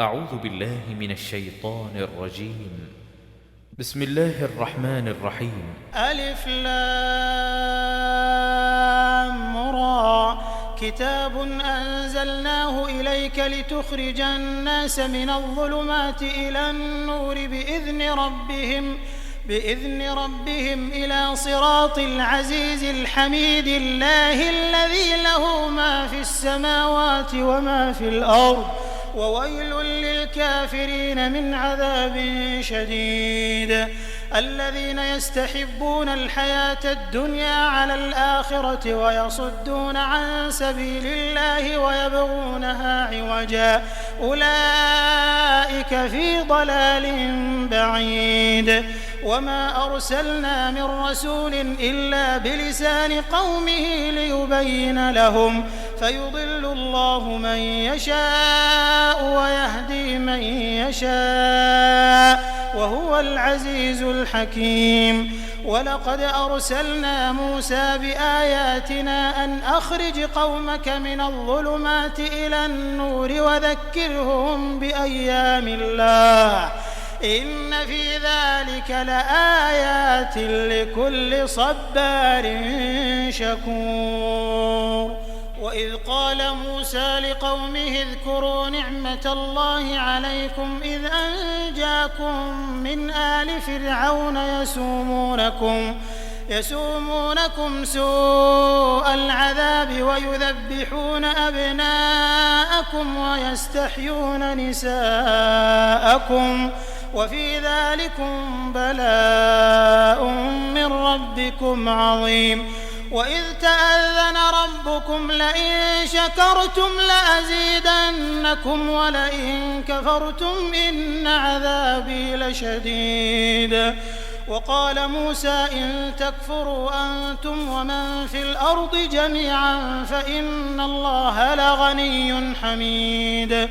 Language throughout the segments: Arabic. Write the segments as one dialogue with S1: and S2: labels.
S1: أعوذ بالله من الشيطان الرجيم. بسم الله الرحمن الرحيم.
S2: ألف لام را كتاب أنزلناه إليك لتخرج الناس من الظلمات إلى النور بإذن ربهم إلى صراط العزيز الحميد الله الذي له ما في السماوات وما في الأرض وويل للكافرين من عذاب شديد. الذين يستحبون الحياة الدنيا على الآخرة ويصدون عن سبيل الله ويبغونها عوجا أولئك في ضلال بعيد. وما أرسلنا من رسول إلا بلسان قومه ليبين لهم فيضل الله من يشاء ويهدي من يشاء وهو العزيز الحكيم. ولقد أرسلنا موسى بآياتنا أن أخرج قومك من الظلمات إلى النور وذكرهم بأيام الله إن في ذلك لآيات لكل صبار شكور. وإذ قال موسى لقومه اذكروا نعمة الله عليكم إذ أنجاكم من آل فرعون يسومونكم سوء العذاب ويذبحون أبناءكم ويستحيون نساءكم وفي ذلكم بلاء من ربكم عظيم. وإذ تأذن ربكم لئن شكرتم لأزيدنكم ولئن كفرتم إن عذابي لشديد. وقال موسى إن تكفروا أنتم ومن في الأرض جميعا فإن الله لغني حميد.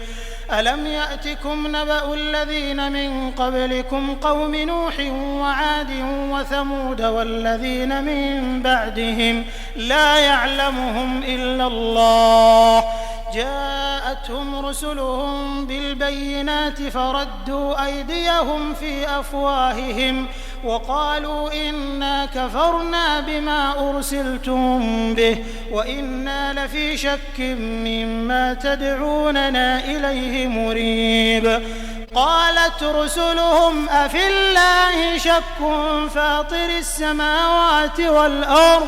S2: ألم يأتكم نبأ الذين من قبلكم قوم نوح وعاد وثمود والذين من بعدهم لا يعلمهم إلا الله جاءتهم رسلهم بالبينات فردوا أيديهم في أفواههم وقالوا إنا كفرنا بما أرسلتم به وإنا لفي شك مما تدعوننا إليه مريب. قالت رسلهم أفي الله شك فاطر السماوات والأرض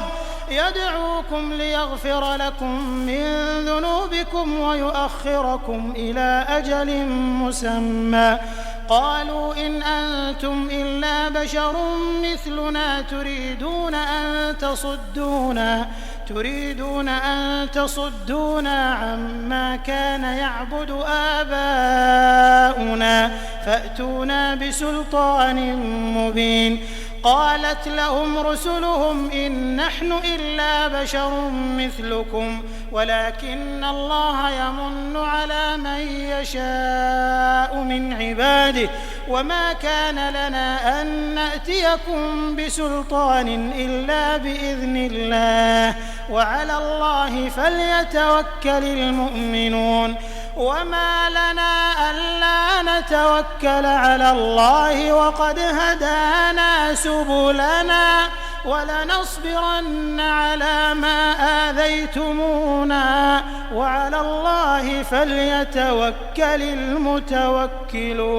S2: يدعوكم ليغفر لكم من ذنوبكم ويؤخركم إلى أجل مسمى قالوا إن أنتم إلا بشر مثلنا تريدون أن تصدونا عما كان يعبد آباؤنا فأتونا بسلطان مبين. قالت لهم رسلهم إن نحن إلا بشر مثلكم ولكن الله يمن على من يشاء من عباده وما كان لنا أن نأتيكم بسلطان إلا بإذن الله وعلى الله فليتوكل المؤمنون. وما لنا ألا نتوكل على الله وقد هدانا سبلنا ولنصبرن على ما آذيتمونا وعلى الله فليتوكل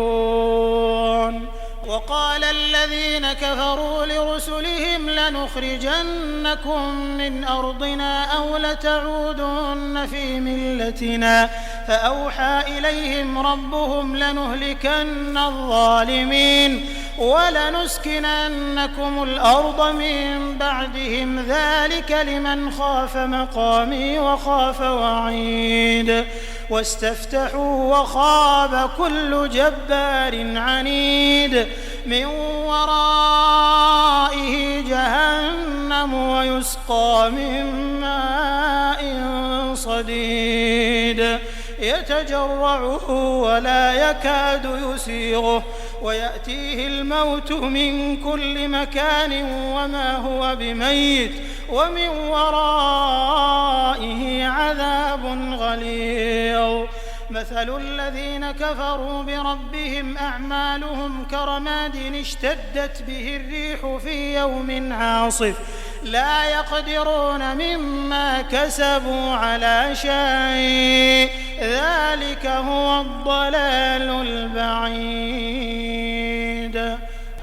S2: المتوكلون. وقال الذين كفروا لرسلهم لنخرجنكم من أرضنا أو لتعودن في ملتنا فأوحى إليهم ربهم لنهلكن الظالمين ولنسكننكم الأرض من بعدهم ذلك لمن خاف مقامي وخاف وعيد. واستفتحوا وخاب كل جبار عنيد من ورائه جهنم ويسقى من ماء صديد يتجرعه ولا يكاد يسيغه ويأتيه الموت من كل مكان وما هو بميت ومن ورائه عذاب غليظ مثل الذين كفروا بربهم أعمالهم كرماد اشتدت به الريح في يوم عاصف لا يقدرون مما كسبوا على شيء ذلك هو الضلال البعيد.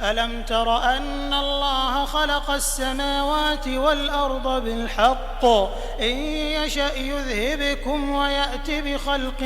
S2: ألم تر أن الله خلق السماوات والأرض بالحق إن يشأ يذهبكم ويأت بخلق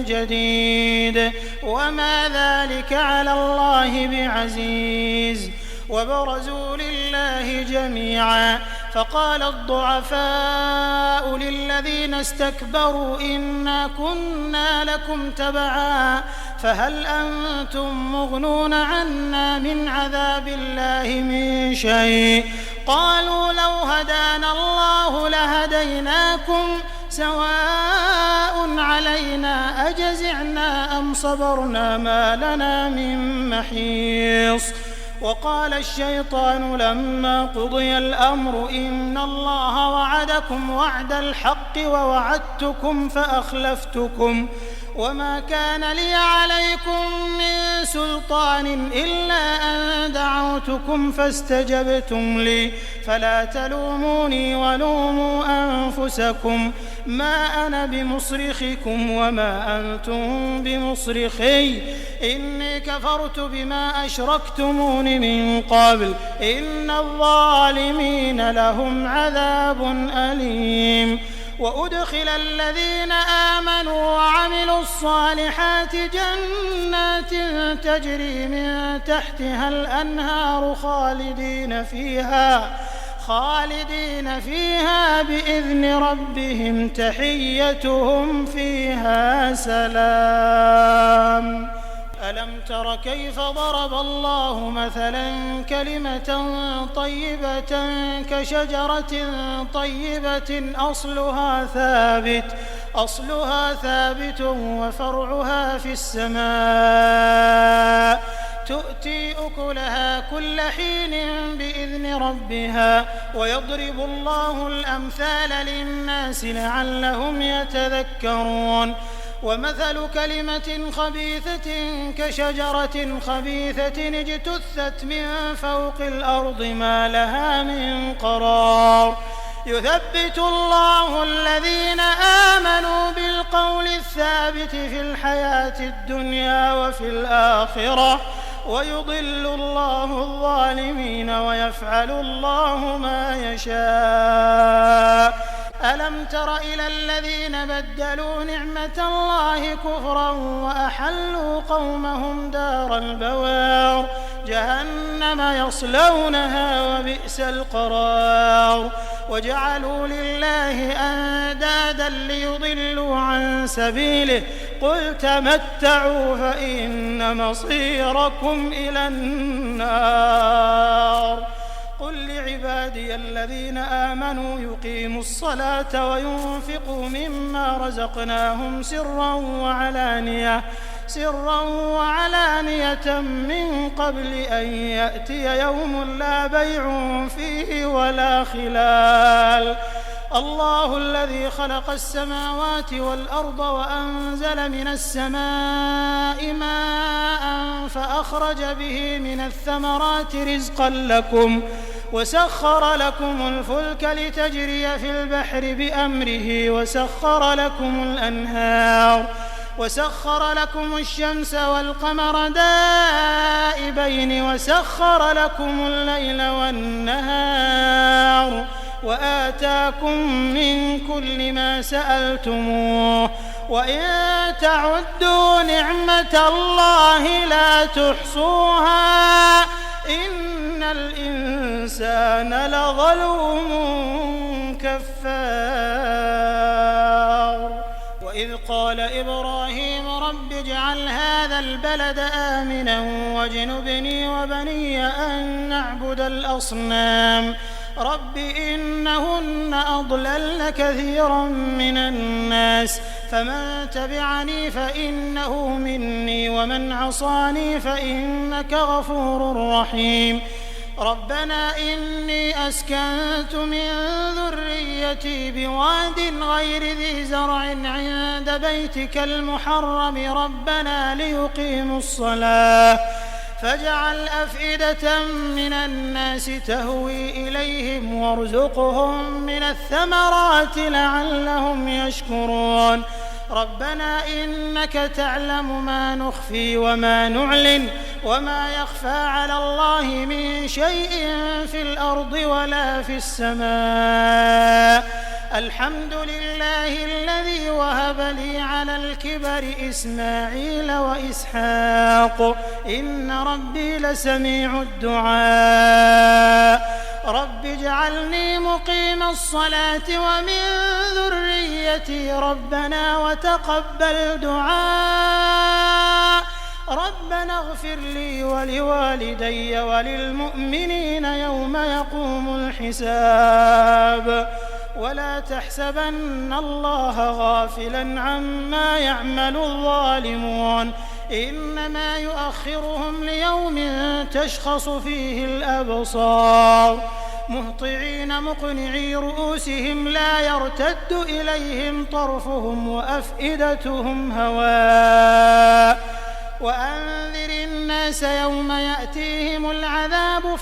S2: جديد وما ذلك على الله بعزيز. وبرزوا لله جميعا فقال الضعفاء للذين استكبروا إنا كنا لكم تبعا فهل أنتم مغنون عنا من عذاب الله من شيء قالوا لو هدانا الله لهديناكم سواء علينا أجزعنا أم صبرنا ما لنا من محيص. وقال الشيطان لما قضي الأمر إن الله وعدكم وعد الحق ووعدتكم فأخلفتكم وما كان لي عليكم من سلطان إلا أن دعوتكم فاستجبتم لي فلا تلوموني ولوموا أنفسكم ما أنا بمصرخكم وما أنتم بمصرخي إني كفرت بما أشركتمون من قبل إن الظالمين لهم عذاب أليم. وأدخل الذين آمنوا وعملوا الصالحات جنات تجري من تحتها الأنهار خالدين فيها بإذن ربهم تحيتهم فيها سلام. ألم تر كيف ضرب الله مثلا كلمة طيبة كشجرة طيبة أصلها ثابت وفرعها في السماء تؤتي أكلها كل حين بإذن ربها ويضرب الله الأمثال للناس لعلهم يتذكرون. ومثل كلمة خبيثة كشجرة خبيثة اجتثت من فوق الأرض ما لها من قرار يثبت الله الذين آمنوا بالقول الثابت في الحياة الدنيا وفي الآخرة ويضل الله الظالمين ويفعل الله ما يشاء. ألم تر إلى الذين بدلوا نعمة الله كفرا وأحلوا قومهم دار البوار جهنم يصلونها وبئس القرار وجعلوا لله أندادا ليضلوا عن سبيله قل تمتعوا فإن مصيركم إلى النار. قل لعبادي الذين آمنوا يقيموا الصلاة وينفقوا مما رزقناهم سرا وعلانية من قبل أن يأتي يوم لا بيع فيه ولا خلال. الله الذي خلق السماوات والأرض وأنزل من السماء ماء فأخرج به من الثمرات رزقا لكم وسخر لكم الفلك لتجري في البحر بأمره وسخر لكم الأنهار وسخر لكم الشمس والقمر دائبين وسخر لكم الليل والنهار وآتاكم من كل ما سألتموه وإن تعدوا نعمة الله لا تحصوها إن الإنسان لظلوم كفار. وإذ قال إبراهيم رب اجعل هذا البلد آمنا واجنبني وبني أن نعبد الأصنام رب إنهن أضللن كثيرا من الناس فمن تبعني فإنه مني ومن عصاني فإنك غفور رحيم. ربنا إني أسكنت من ذريتي بواد غير ذي زرع عند بيتك المحرم ربنا ليقيموا الصلاة فاجعل أفئدة من الناس تهوي إليهم وارزقهم من الثمرات لعلهم يشكرون ربنا إنك تعلم ما نخفي وما نعلن وما يخفى على الله من شيء في الأرض ولا في السماء الحمد لله الذي وهب لي على الكبر إسماعيل وإسحاق إن ربي لسميع الدعاء رب اجعلني مقيم الصلاة ومن ذريتي ربنا وتقبل دعاء ربنا اغفر لي ولوالدي وللمؤمنين يوم يقوم الحساب ولا تحسبن الله غافلا عما يعمل الظالمون إنما يؤخرهم ليوم تشخص فيه الأبصار مهطعين مقنعي رؤوسهم لا يرتد إليهم طرفهم وأفئدتهم هواء وأنذر الناس يوم يأتيهم العذاب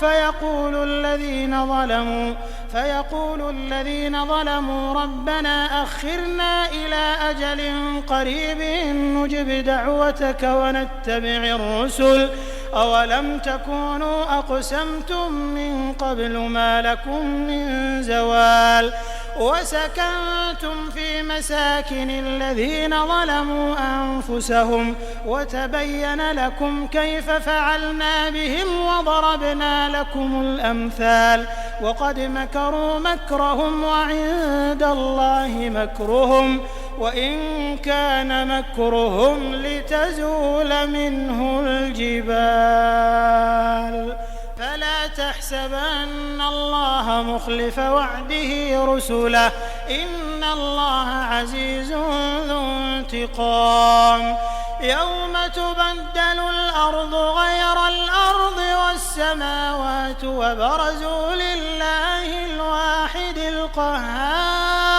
S2: فيقول الذين ظلموا ربنا أخرنا إلى أجل قريب نجب دعوتك ونتبع الرسل أولم تكونوا أقسمتم من قبل ما لكم من زوال وسكنتم في مساكن الذين ظلموا أنفسهم وتبين لكم كيف فعلنا بهم وضربنا لكم الأمثال وقد مكروا مكرهم وعند الله مكرهم وإن كان مكرهم لتزول منه الجبال فلا تحسبن الله مخلف وعده رسله إن الله عزيز ذو انتقام يوم تبدل الأرض غير الأرض والسماوات وبرزوا لله الواحد القهار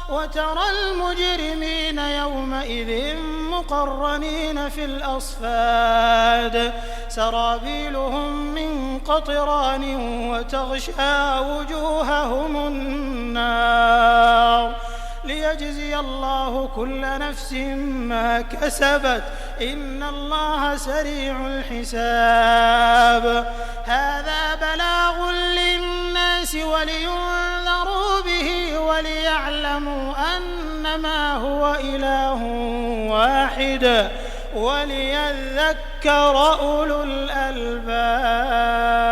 S2: وترى المجرمين يومئذ مقرنين في الأصفاد سرابيلهم من قطران وتغشى وجوههم النار ليجزي الله كل نفس ما كسبت إن الله سريع الحساب هذا بلاغ للناس ولينذروا به وليعلموا أنما هو إله واحد وليذكر أولو الألباب